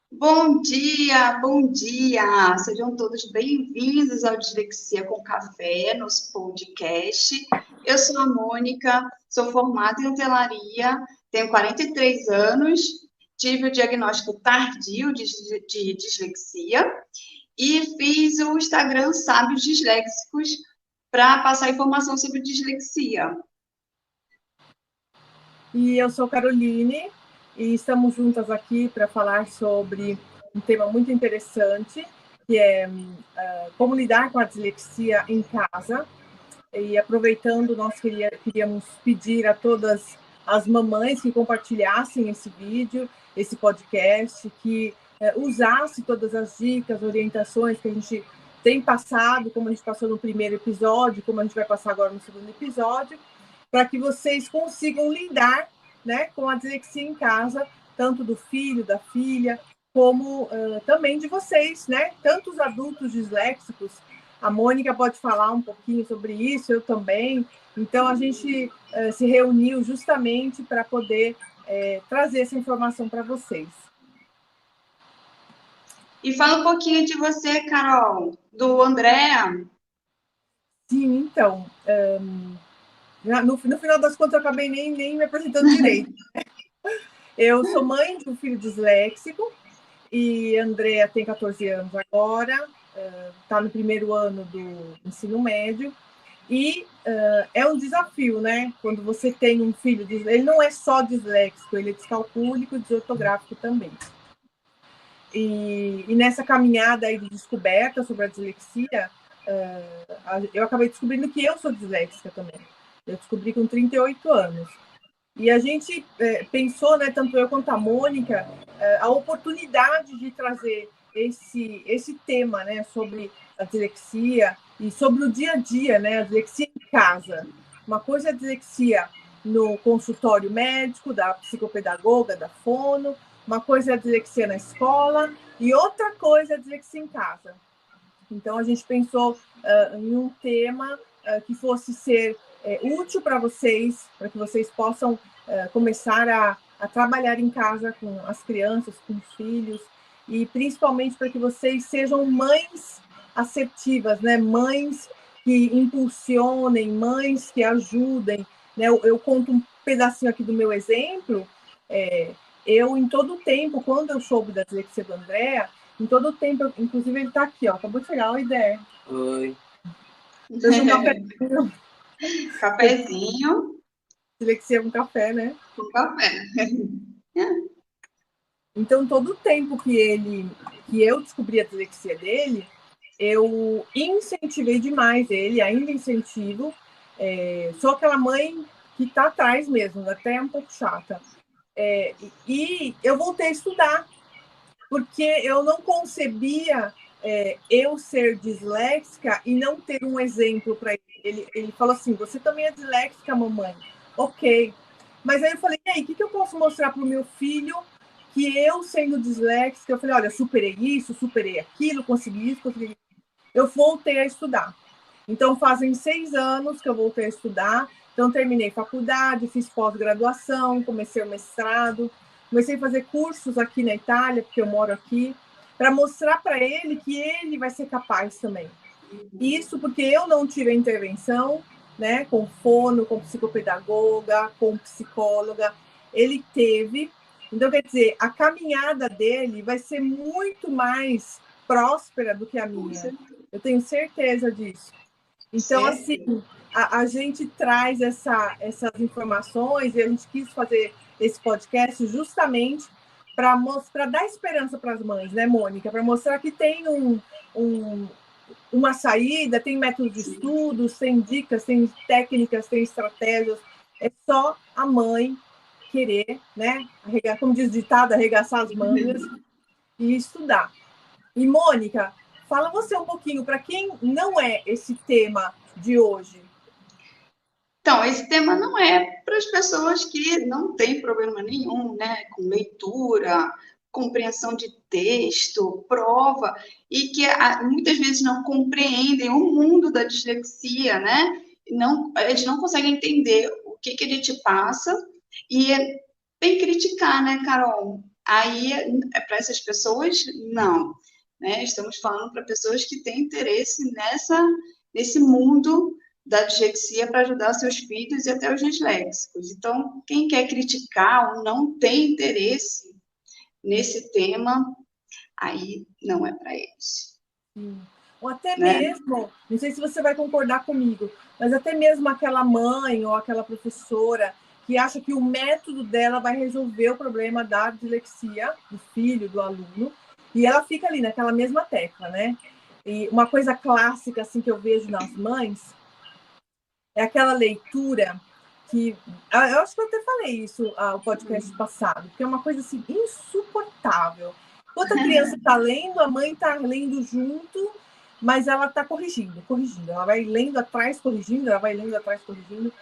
Bom dia, bom dia! Sejam todos bem-vindos ao Dislexia com Café, nosso podcast. Eu sou a Mônica, sou formada em hotelaria, tenho 43 anos, tive o diagnóstico tardio de dislexia e fiz o Instagram Sábios Disléxicos para passar informação sobre dislexia. E eu sou Caroline e estamos juntas aqui para falar sobre um tema muito interessante, que é como lidar com a dislexia em casa. E aproveitando, nós queríamos pedir a todas as mamães que compartilhassem esse vídeo, esse podcast, que usasse todas as dicas, orientações que a gente tem passado, como a gente passou no primeiro episódio, como a gente vai passar agora no segundo episódio, para que vocês consigam lidar, né, com a dislexia em casa, tanto do filho, da filha, como também de vocês, né? Tanto os adultos disléxicos. A Mônica pode falar um pouquinho sobre isso, eu também. Então, a gente se reuniu justamente para poder trazer essa informação para vocês. E fala um pouquinho de você, Carol, do André. Sim, então, no final das contas, eu acabei nem me apresentando direito. Eu sou mãe de um filho disléxico, e Andrea tem 14 anos agora, está no primeiro ano do ensino médio, e é um desafio, né? Quando você tem um filho, ele não é só disléxico, ele é descalcúlico e desortográfico também. E nessa caminhada aí de descoberta sobre a dislexia, eu acabei descobrindo que eu sou disléxica também. Eu descobri com 38 anos. E a gente pensou, né, tanto eu quanto a Mônica, a oportunidade de trazer esse tema, né, sobre a dislexia e sobre o dia a dia, né, a dislexia em casa. Uma coisa é a dislexia no consultório médico, da psicopedagoga, da fono, uma coisa é a dislexia na escola e outra coisa é a dislexia em casa. Então, a gente pensou em um tema que fosse ser útil para vocês, para que vocês possam começar a trabalhar em casa com as crianças, com os filhos, e principalmente para que vocês sejam mães assertivas, né? Mães que impulsionem, mães que ajudem. Né? Eu conto um pedacinho aqui do meu exemplo. Eu, em todo o tempo, quando eu soube da dislexia do André, em todo o tempo, inclusive ele está aqui, ó, acabou de chegar, oi, Dé. Oi. Trouxe um cafezinho. Cafezinho. Dislexia com café, né? Com café. Então, todo o tempo que eu descobri a dislexia dele, eu incentivei demais ele, ainda incentivo. Sou aquela mãe que está atrás mesmo, até um pouco chata. E eu voltei a estudar, porque eu não concebia eu ser disléxica e não ter um exemplo para ele. Ele falou assim, você também é disléxica, mamãe? Ok. Mas aí eu falei, e aí, o que eu posso mostrar para o meu filho que eu, sendo disléxica, eu falei, olha, superei isso, superei aquilo, consegui isso, consegui isso. Eu voltei a estudar. Então, fazem 6 anos que eu voltei a estudar. Então, terminei faculdade, fiz pós-graduação, comecei o mestrado, comecei a fazer cursos aqui na Itália, porque eu moro aqui, para mostrar para ele que ele vai ser capaz também. Isso porque eu não tive a intervenção, né, com fono, com psicopedagoga, com psicóloga. Ele teve. Então, quer dizer, a caminhada dele vai ser muito mais próspera do que a minha. Eu tenho certeza disso. Então, assim, a gente traz essas informações e a gente quis fazer esse podcast justamente para dar esperança para as mães, né, Mônica? Para mostrar que tem uma saída, tem métodos de estudos, tem dicas, tem técnicas, tem estratégias. É só a mãe querer, né? Como diz o ditado, arregaçar as mangas e estudar. E, Mônica, fala você um pouquinho, para quem não é esse tema de hoje. Então, esse tema não é para as pessoas que não têm problema nenhum, né, com leitura, compreensão de texto, prova, e que muitas vezes não compreendem o mundo da dislexia, né? Eles não conseguem entender o que a gente passa, e é bem criticar, né, Carol? aí, para essas pessoas, não. Né? Estamos falando para pessoas que têm interesse nesse mundo da dislexia para ajudar seus filhos e até os disléxicos. Então, quem quer criticar ou não tem interesse nesse tema, aí não é para eles. Sim. Ou até Né? mesmo, não sei se você vai concordar comigo, mas até mesmo aquela mãe ou aquela professora que acha que o método dela vai resolver o problema da dislexia do filho, do aluno, e ela fica ali naquela mesma tecla, né? E uma coisa clássica assim que eu vejo nas mães é aquela leitura que eu acho que eu até falei isso no podcast passado, que é uma coisa assim insuportável. Enquanto a criança está lendo, a mãe está lendo junto, mas ela está corrigindo. Ela vai lendo atrás, corrigindo, ela vai lendo atrás, corrigindo.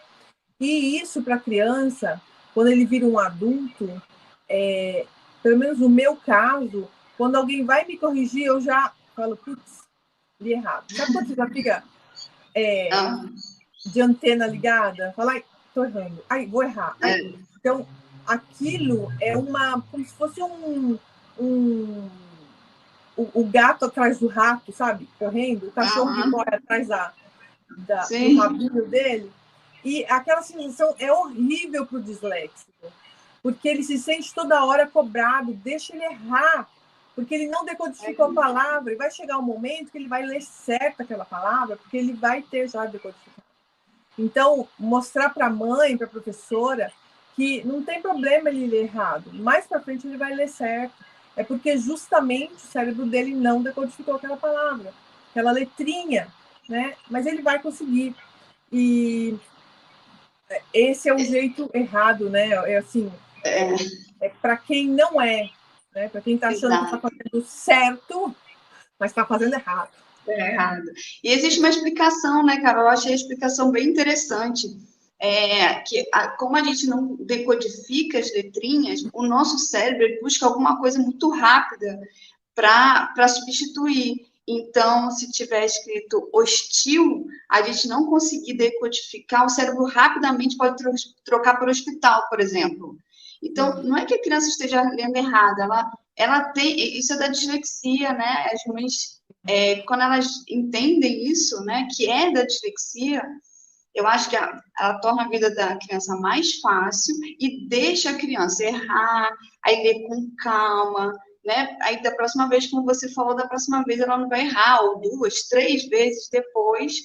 E isso para a criança, quando ele vira um adulto, pelo menos no meu caso, quando alguém vai me corrigir, eu já falo, putz, li errado. Sabe quando você já fica de antena ligada? Fala, ai, tô errando. Ai, vou errar. Ai. Então, aquilo é como se fosse o gato atrás do rato, sabe? Correndo. O cachorro que corre atrás do rabinho dele. E aquela sensação é horrível para o disléxico, porque ele se sente toda hora cobrado, deixa ele errar, porque ele não decodificou a palavra, e vai chegar um momento que ele vai ler certo aquela palavra, porque ele vai ter já decodificado. Então, mostrar para a mãe, para a professora, que não tem problema ele ler errado, mais para frente ele vai ler certo, é porque justamente o cérebro dele não decodificou aquela palavra, aquela letrinha, né? Mas ele vai conseguir. E esse é o jeito errado, né? É para quem não é, né? Para quem está achando que está fazendo certo, mas está fazendo errado. Errado. E existe uma explicação, né, Carol? Eu achei a explicação bem interessante. Como a gente não decodifica as letrinhas, o nosso cérebro busca alguma coisa muito rápida para substituir. Então, se tiver escrito hostil, a gente não conseguir decodificar, o cérebro rapidamente pode trocar para o hospital, por exemplo. Então, não é que a criança esteja lendo errado, ela tem, isso é da dislexia, né? As mães, quando elas entendem isso, né, que é da dislexia, eu acho que ela torna a vida da criança mais fácil e deixa a criança errar, aí ler com calma, né? Aí da próxima vez, como você falou, da próxima vez ela não vai errar, ou 2, 3 vezes depois,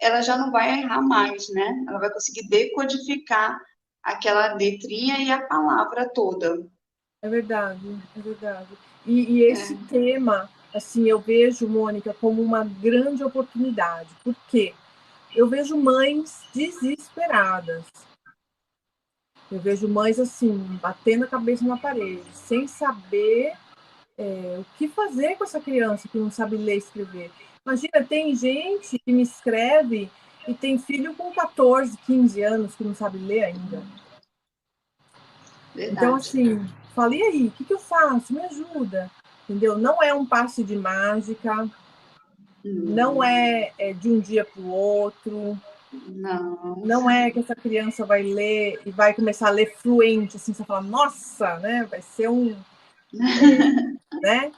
ela já não vai errar mais, né? Ela vai conseguir decodificar aquela letrinha e a palavra toda. É verdade, é verdade. E esse tema, assim, eu vejo, Mônica, como uma grande oportunidade. Por quê? Eu vejo mães desesperadas. Eu vejo mães, assim, batendo a cabeça na parede, sem saber o que fazer com essa criança que não sabe ler e escrever. Imagina, tem gente que me escreve e tem filho com 14, 15 anos que não sabe ler ainda. Verdade. Então, assim, falei aí, o que eu faço? Me ajuda. Entendeu? Não é um passe de mágica, não é de um dia para o outro. Não é que essa criança vai ler e vai começar a ler fluente, assim, você fala, nossa, né? Vai ser né?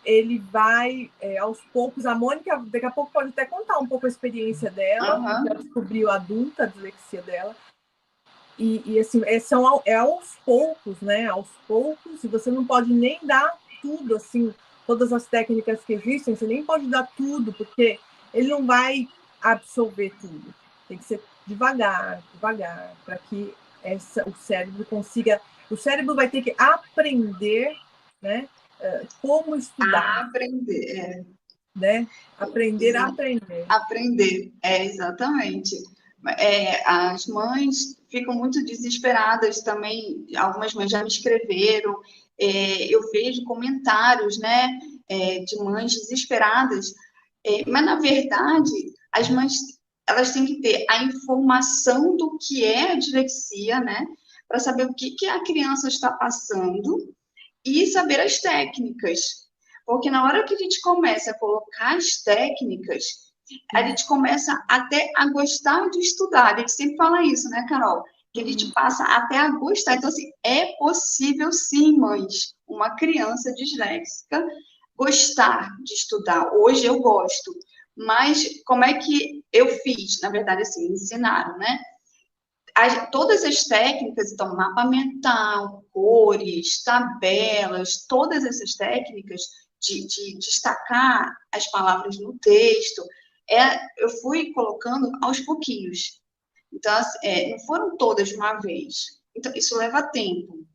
Ele vai, aos poucos, a Mônica, daqui a pouco pode até contar um pouco a experiência dela, porque ela descobriu adulta a dislexia dela. E assim, aos poucos, né? Aos poucos, e você não pode nem dar tudo, assim, todas as técnicas que existem, você nem pode dar tudo, porque ele não vai absorver tudo. Tem que ser devagar, para que o cérebro consiga... O cérebro vai ter que aprender, né? Como estudar. Aprender, né? Aprender a aprender. Aprender, exatamente. As mães ficam muito desesperadas também, algumas mães já me escreveram, eu vejo comentários, né, de mães desesperadas, mas, na verdade, as mães, elas têm que ter a informação do que é a dislexia, né, para saber o que a criança está passando e saber as técnicas. Porque na hora que a gente começa a colocar as técnicas, a gente começa até a gostar de estudar. A gente sempre fala isso, né, Carol? que a gente passa até a gostar. Então, assim, é possível sim, mães, uma criança disléxica gostar de estudar. Hoje eu gosto, mas como é que eu fiz? Na verdade, assim, me ensinaram, né? Todas as técnicas, então, mapa mental, cores, tabelas, todas essas técnicas de destacar as palavras no texto, eu fui colocando aos pouquinhos. Então, assim, não foram todas de uma vez. Então, isso leva tempo.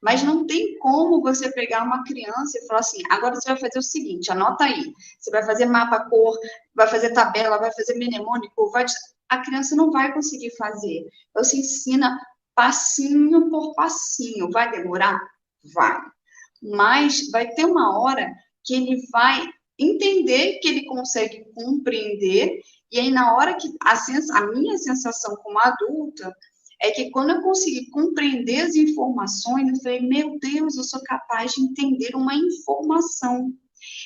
Mas não tem como você pegar uma criança e falar assim, agora você vai fazer o seguinte, anota aí. Você vai fazer mapa cor, vai fazer tabela, vai fazer mnemônico, a criança não vai conseguir fazer. Então, se ensina passinho por passinho. Vai demorar? Vai. Mas vai ter uma hora que ele vai entender que ele consegue compreender, e aí na hora que a minha sensação como adulta é que quando eu consegui compreender as informações, eu falei, meu Deus, eu sou capaz de entender uma informação.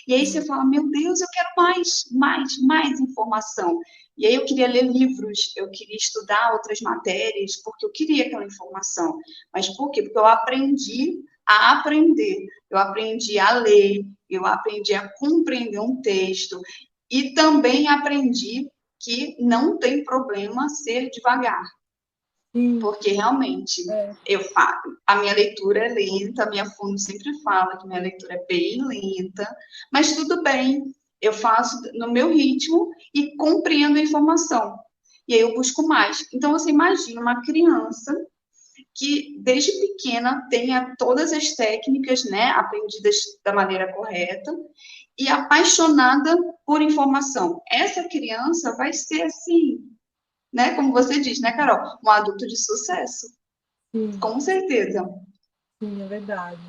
E aí você fala, meu Deus, eu quero mais informação. E aí eu queria ler livros, eu queria estudar outras matérias, porque eu queria aquela informação. Mas por quê? Porque eu aprendi a aprender, eu aprendi a ler, eu aprendi a compreender um texto, e também aprendi que não tem problema ser devagar. Sim. Porque realmente a minha leitura é lenta, a minha fono sempre fala que minha leitura é bem lenta, mas tudo bem, eu faço no meu ritmo e compreendo a informação. E aí eu busco mais. Então você imagina uma criança que desde pequena tenha todas as técnicas, né, aprendidas da maneira correta e apaixonada por informação. Essa criança vai ser assim, né? Como você diz, né, Carol? Um adulto de sucesso. Sim. Com certeza. Sim, é verdade.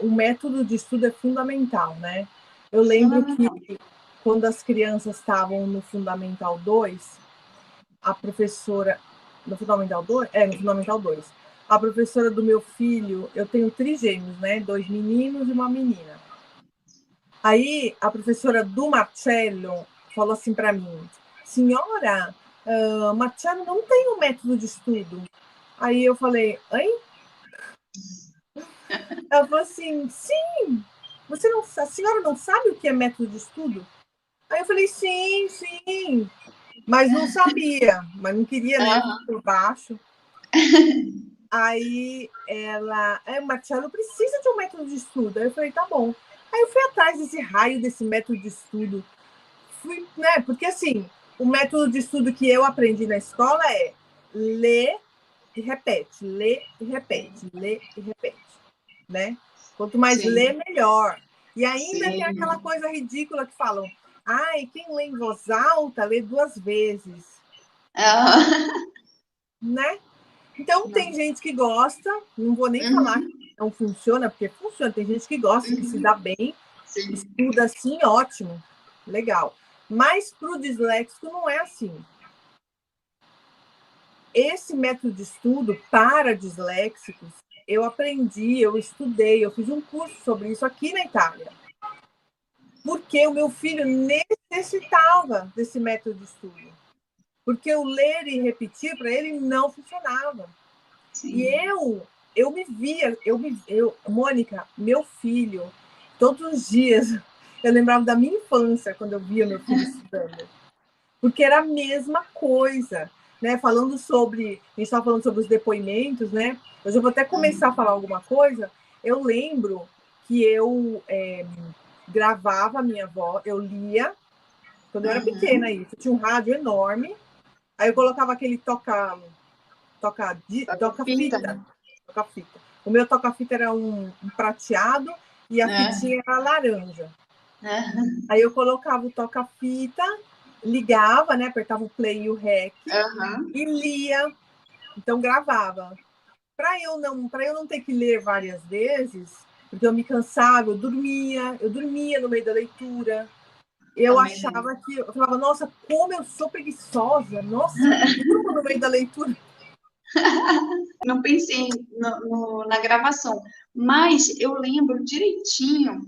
O método de estudo é fundamental, né? Eu lembro que quando as crianças estavam no Fundamental 2, a professora... No Fundamental 2? No Fundamental 2. A professora do meu filho, eu tenho trigêmeos, né? 2 meninos e uma menina. Aí, a professora do Marcelo falou assim para mim, senhora, Marcelo não tem um método de estudo. Aí eu falei, hein? Ela falou assim, sim, a senhora não sabe o que é método de estudo? Aí eu falei, sim, mas não sabia, mas não queria, né, por baixo. Aí Marcelo precisa de um método de estudo. Aí eu falei, tá bom. Aí eu fui atrás desse raio, desse método de estudo. Né, porque assim, o método de estudo que eu aprendi na escola é ler e repete, ler e repete, ler e repete, né? Quanto mais ler, melhor. E ainda tem aquela coisa ridícula que falam, quem lê em voz alta, lê 2 vezes. Né? Então, tem gente que gosta, não vou nem falar que não funciona, porque funciona. Tem gente que gosta, que se dá bem, estuda assim, ótimo, legal. Mas para o disléxico não é assim. Esse método de estudo para disléxicos, eu aprendi, eu estudei, eu fiz um curso sobre isso aqui na Itália. Porque o meu filho necessitava desse método de estudo. Porque o ler e repetir para ele não funcionava. Sim. E eu me via, Mônica, meu filho, todos os dias, eu lembrava da minha infância quando eu via meu filho estudando. Porque era a mesma coisa. Né, a gente estava falando sobre os depoimentos, né? Eu já vou até começar a falar alguma coisa. Eu lembro que eu gravava a minha voz, eu lia, quando eu era pequena, isso. Eu tinha um rádio enorme, aí eu colocava aquele toca-fita. O meu toca-fita era um prateado e a fitinha era laranja. Aí eu colocava o toca-fita, ligava, né? Apertava o play e o rec e lia. Então gravava. Para eu não ter que ler várias vezes, porque eu me cansava, eu dormia no meio da leitura. Eu achava que eu falava, nossa, como eu sou preguiçosa, nossa, eu no meio da leitura. Não pensei na gravação, mas eu lembro direitinho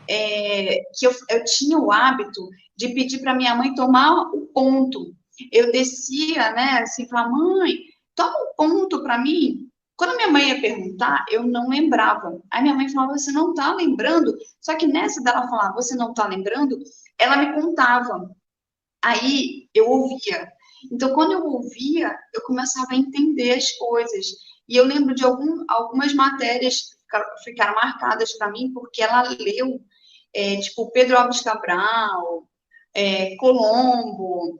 que eu tinha o hábito de pedir para minha mãe tomar o ponto. Eu descia, né, assim, falar, mãe, Toma um ponto para mim. Quando minha mãe ia perguntar, eu não lembrava. Aí minha mãe falava, você não tá lembrando? Só que nessa dela falar, você não tá lembrando, ela me contava. Aí eu ouvia. Então, quando eu ouvia, eu começava a entender as coisas. E eu lembro de algumas matérias que ficaram marcadas para mim, porque ela leu, tipo, Pedro Álvares Cabral, Colombo,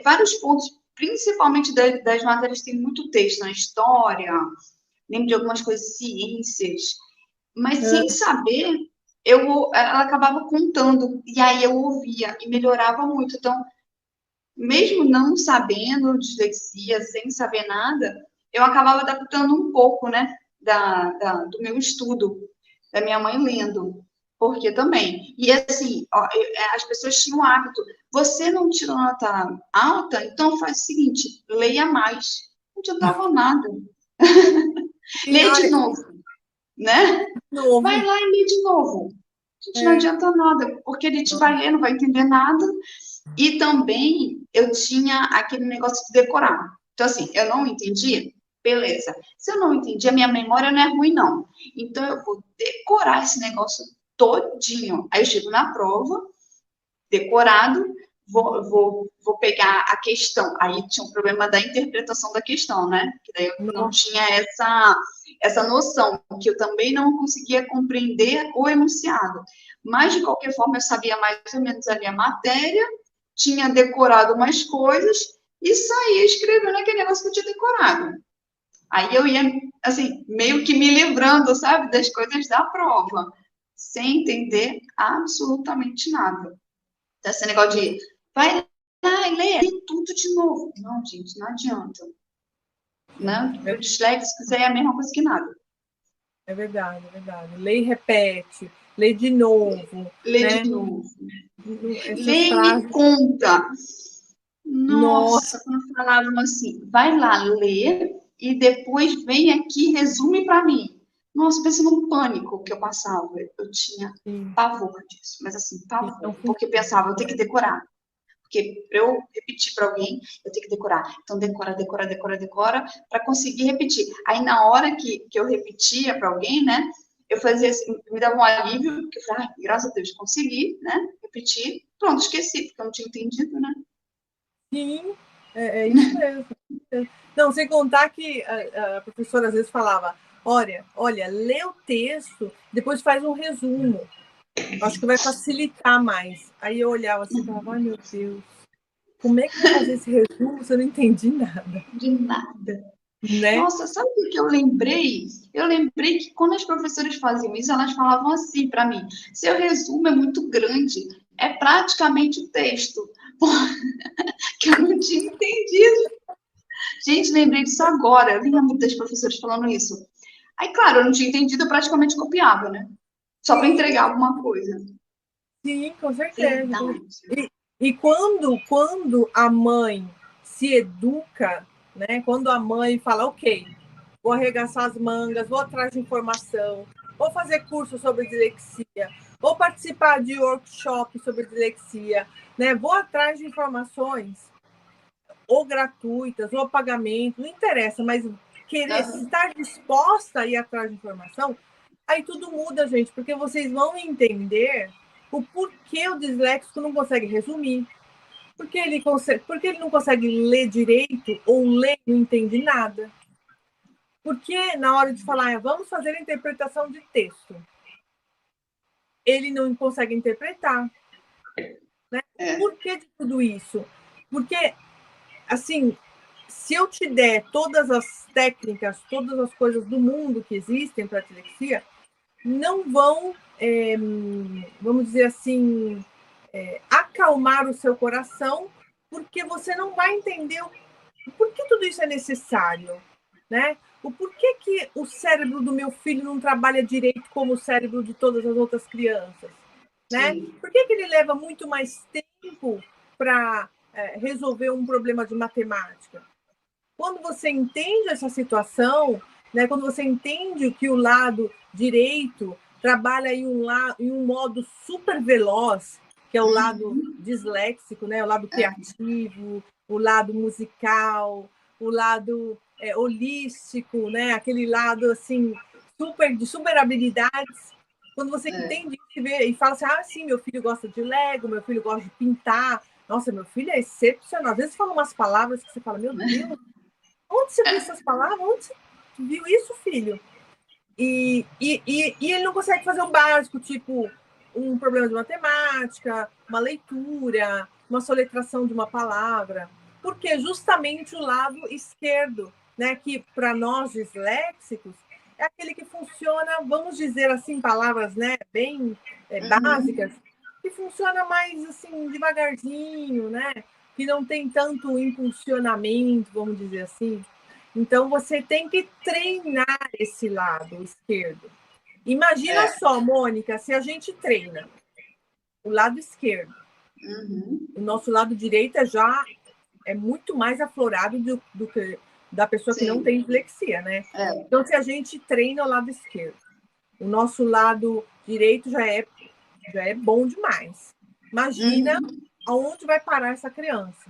vários pontos, principalmente das matérias que tem muito texto na história, lembro de algumas coisas, ciências, mas sem saber, ela acabava contando, e aí eu ouvia, e melhorava muito. Então, mesmo não sabendo dislexia, sem saber nada, eu acabava adaptando um pouco, né, do meu estudo, da minha mãe lendo. Porque também. E assim, ó, as pessoas tinham o hábito. Você não tirou nota alta, então faz o seguinte: leia mais. Não adiantava nada. Lê de novo, né? Vai lá e lê de novo. Gente, não adianta nada, porque ele te vai ler, não vai entender nada. E também eu tinha aquele negócio de decorar. Então, assim, eu não entendi, beleza. Se eu não entendi, a minha memória não é ruim, não. Então, eu vou decorar esse negócio todinho. Aí eu chego na prova, decorado, vou pegar a questão. Aí tinha um problema da interpretação da questão, né? Que daí eu não tinha essa noção, que eu também não conseguia compreender o enunciado. Mas, de qualquer forma, eu sabia mais ou menos ali a matéria, tinha decorado umas coisas e saía escrevendo aquele negócio que eu tinha decorado. Aí eu ia, assim, meio que me livrando, sabe, das coisas da prova, sem entender absolutamente nada. Então, esse negócio de, vai lá e lê tudo de novo. Não, gente, não adianta. Né? O disléxico é a mesma coisa que nada. É verdade, é verdade. Lê e repete, lê de novo. Lê né? de novo. Essas Lê frases... e me conta. Nossa, quando falavam assim, vai lá ler e depois vem aqui e resume para mim. Nossa, pensa num pânico que eu passava. Eu tinha pavor disso, mas assim, pavor. Porque eu pensava, eu tenho que decorar. Porque para eu repetir para alguém, eu tenho que decorar. Então, decora, para conseguir repetir. Aí, na hora que eu repetia para alguém, né, eu fazia assim, me dava um alívio, porque eu falava, graças a Deus, consegui, né, repetir. Pronto, esqueci, porque eu não tinha entendido, né. Sim, é isso mesmo. Não, sem contar que a professora às vezes falava, olha, lê o texto, depois faz um resumo. Acho que vai facilitar mais. Aí eu olhava assim e falava, ai meu Deus, como é que eu vou fazer esse resumo se eu não entendi nada? De nada. Né? Nossa, sabe o que eu lembrei? Eu lembrei que quando as professoras faziam isso, elas falavam assim para mim: seu resumo é muito grande, é praticamente o texto. Que eu não tinha entendido. Gente, lembrei disso agora. Eu lembro das professoras falando isso. Aí, claro, eu não tinha entendido, eu praticamente copiava, né? Só para entregar alguma coisa. Sim, com certeza. E quando a mãe se educa, né? Quando a mãe fala, ok, vou arregaçar as mangas, vou atrás de informação, vou fazer curso sobre dislexia, vou participar de workshop sobre dislexia, né? Vou atrás de informações, ou gratuitas, ou a pagamento, não interessa, mas querer estar disposta a ir atrás de informação, aí tudo muda, gente, porque vocês vão entender o porquê o disléxico não consegue resumir, porque ele não consegue ler direito, ou ler e não entende nada. Porque na hora de falar, vamos fazer a interpretação de texto, ele não consegue interpretar. Né? Por que de tudo isso? Porque, assim, se eu te der todas as técnicas, todas as coisas do mundo que existem para a dislexia, não vão, vamos dizer assim, acalmar o seu coração, porque você não vai entender por que tudo isso é necessário, né? O porquê que o cérebro do meu filho não trabalha direito como o cérebro de todas as outras crianças, né? Por que ele leva muito mais tempo para resolver um problema de matemática? Quando você entende essa situação, né, quando você entende que o lado direito trabalha em um modo super veloz, que é o lado disléxico, né, o lado criativo, o lado musical, o lado holístico, né? Aquele lado assim de super habilidades. Quando você entende e fala assim, sim, meu filho gosta de Lego, meu filho gosta de pintar. Nossa, meu filho é excepcional. Às vezes fala umas palavras que você fala, meu Deus, onde você viu essas palavras? Onde você viu isso, filho? E ele não consegue fazer o básico, tipo um problema de matemática, uma leitura, uma soletração de uma palavra, porque justamente o lado esquerdo, né, que para nós disléxicos é aquele que funciona, vamos dizer assim, palavras, né, bem básicas, que funciona mais assim devagarzinho, né, que não tem tanto impulsionamento, vamos dizer assim. Então você tem que treinar esse lado esquerdo. Imagina só, Mônica, se a gente treina o lado esquerdo, o nosso lado direito já é muito mais aflorado do que da pessoa que não tem dislexia, né? Então, se a gente treina o lado esquerdo, o nosso lado direito já é bom demais. Imagina aonde vai parar essa criança.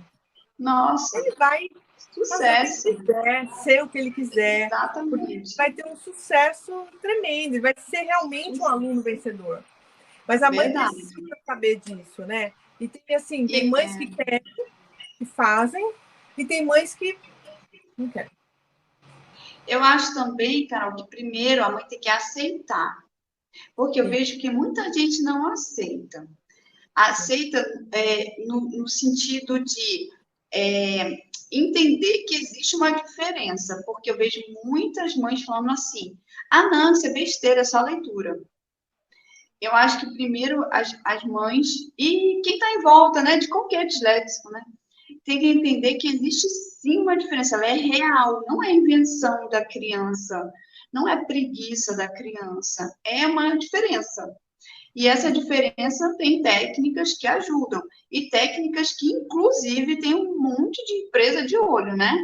Nossa! Ele vai Sucesso! fazer o que ele quiser, ser o que ele quiser. Exatamente. Vai ter um sucesso tremendo, ele vai ser realmente um aluno vencedor. Mas a mãe precisa saber disso, né? E tem assim, tem mães que querem, que fazem, e tem mães que não querem. Eu acho também, Carol, que primeiro a mãe tem que aceitar. Porque eu vejo que muita gente não aceita. Aceita no sentido de entender que existe uma diferença. Porque eu vejo muitas mães falando assim, não, isso é besteira, é só leitura. Eu acho que primeiro as mães e quem está em volta, né, de qualquer disléxico, né, tem que entender que existe sim uma diferença, ela é real, não é invenção da criança, não é preguiça da criança, é uma diferença. E essa diferença tem técnicas que ajudam, e técnicas que, inclusive, tem um monte de empresa de olho, né?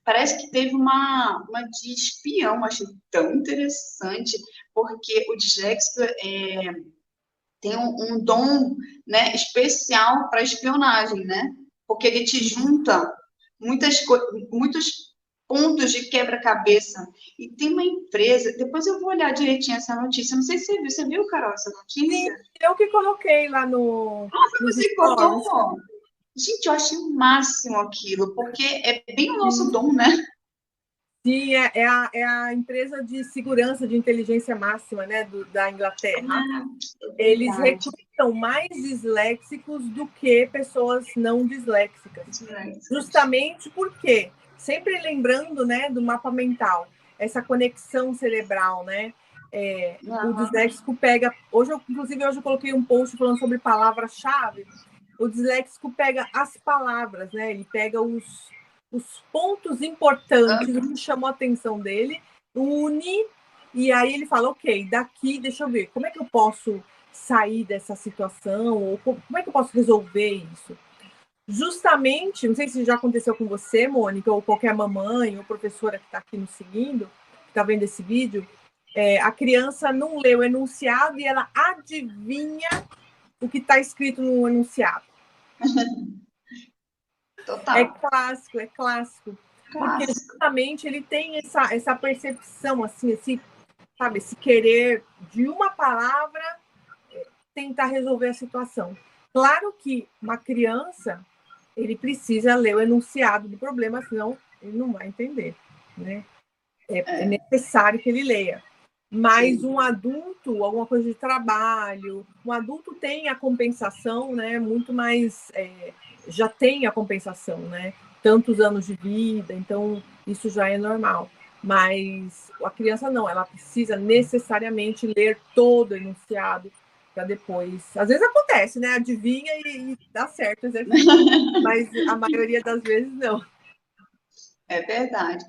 Parece que teve uma de espião, achei tão interessante, porque o disléxico tem um dom, né, especial para espionagem, né? Porque ele te junta muitos pontos de quebra-cabeça. E tem uma empresa, depois eu vou olhar direitinho essa notícia, não sei se você viu, Carol, essa notícia? Sim, eu que coloquei lá no... Nossa, você botou? Gente, eu achei o máximo aquilo, porque é bem o nosso dom, né? Sim, é a empresa de segurança de inteligência máxima, né, da Inglaterra. Eles recrutam mais disléxicos do que pessoas não disléxicas. Justamente porque, sempre lembrando, né, do mapa mental, essa conexão cerebral, né? O disléxico pega... Inclusive, hoje eu coloquei um post falando sobre palavra-chave. O disléxico pega as palavras, né? Ele pega os pontos importantes, o que chamou a atenção dele, une, e aí ele fala, ok, daqui, deixa eu ver, como é que eu posso sair dessa situação, ou como é que eu posso resolver isso? Justamente, não sei se já aconteceu com você, Mônica, ou qualquer mamãe ou professora que está aqui nos seguindo, que está vendo esse vídeo, a criança não lê o enunciado e ela adivinha o que está escrito no enunciado. Total. É clássico, é clássico. Porque justamente ele tem essa percepção, assim, esse querer de uma palavra tentar resolver a situação. Claro que uma criança, ele precisa ler o enunciado do problema, senão ele não vai entender, né? É necessário que ele leia. Mas um adulto, alguma coisa de trabalho, um adulto tem a compensação, né? Muito mais... já tem a compensação, né? Tantos anos de vida, então isso já é normal. Mas a criança não, ela precisa necessariamente ler todo o enunciado para depois... Às vezes acontece, né? Adivinha e dá certo o exercício, mas a maioria das vezes não. É verdade.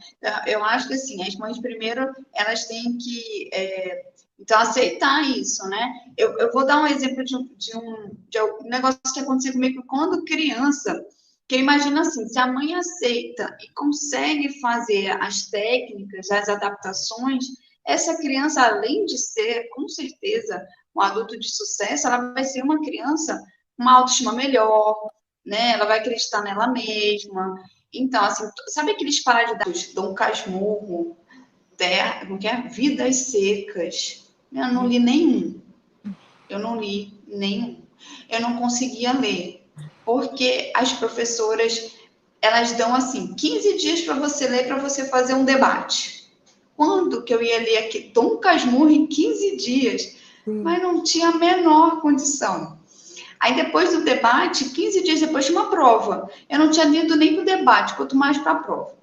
Eu acho que, assim, as mães, primeiro, elas têm que, então, aceitar isso, né? Eu vou dar um exemplo de um negócio que aconteceu comigo quando criança, que imagina assim, se a mãe aceita e consegue fazer as técnicas, as adaptações, essa criança, além de ser, com certeza, um adulto de sucesso, ela vai ser uma criança com uma autoestima melhor, né? Ela vai acreditar nela mesma. Então, assim, sabe aqueles paradidáticos, Dom Casmurro, como que é? Vidas Secas? Eu não li nenhum. Eu não li nenhum. Eu não conseguia ler, porque as professoras, elas dão, assim, 15 dias para você ler, para você fazer um debate. Quando que eu ia ler aqui Dom Casmurro em 15 dias? Mas não tinha a menor condição. Aí, depois do debate, 15 dias depois, tinha uma prova. Eu não tinha lido nem para o debate, quanto mais para a prova.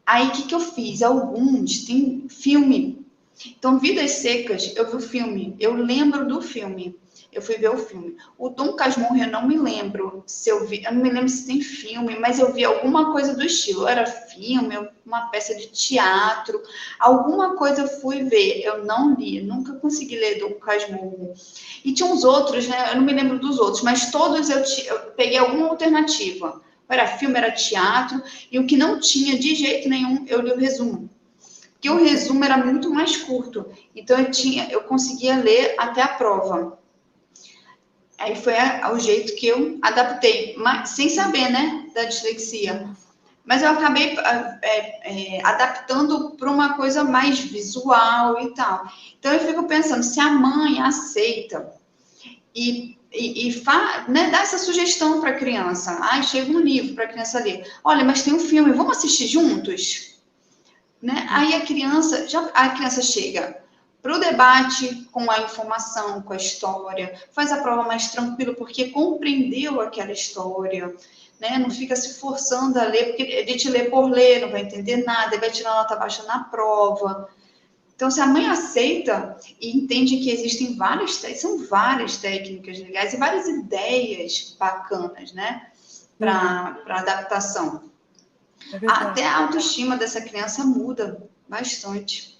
Aí, o que eu fiz? Alguns tem filme. Então, Vidas Secas, eu vi o filme. Eu lembro do filme. Eu fui ver o filme. O Dom Casmurro, eu não me lembro se eu vi. Eu não me lembro se tem filme, mas eu vi alguma coisa do estilo. Era filme, uma peça de teatro. Alguma coisa eu fui ver. Eu não li. Nunca consegui ler Dom Casmurro. E tinha uns outros, né? Eu não me lembro dos outros, mas todos eu peguei alguma alternativa. Era filme, era teatro. E o que não tinha de jeito nenhum, eu li o resumo. Porque o resumo era muito mais curto. Então, eu conseguia ler até a prova. Aí foi o jeito que eu adaptei, mas, sem saber, né, da dislexia. Mas eu acabei adaptando para uma coisa mais visual e tal. Então, eu fico pensando, se a mãe aceita né, dá essa sugestão para a criança. Chega um livro para a criança ler. Olha, mas tem um filme, vamos assistir juntos? Né? Aí a criança chega para o debate com a informação, com a história, faz a prova mais tranquilo, porque compreendeu aquela história, né? Não fica se forçando a ler, porque ele te lê por ler, não vai entender nada, ele vai tirar nota baixa na prova. Então, se a mãe aceita e entende que existem são várias técnicas legais e várias ideias bacanas, né? Para adaptação. Até a autoestima dessa criança muda bastante.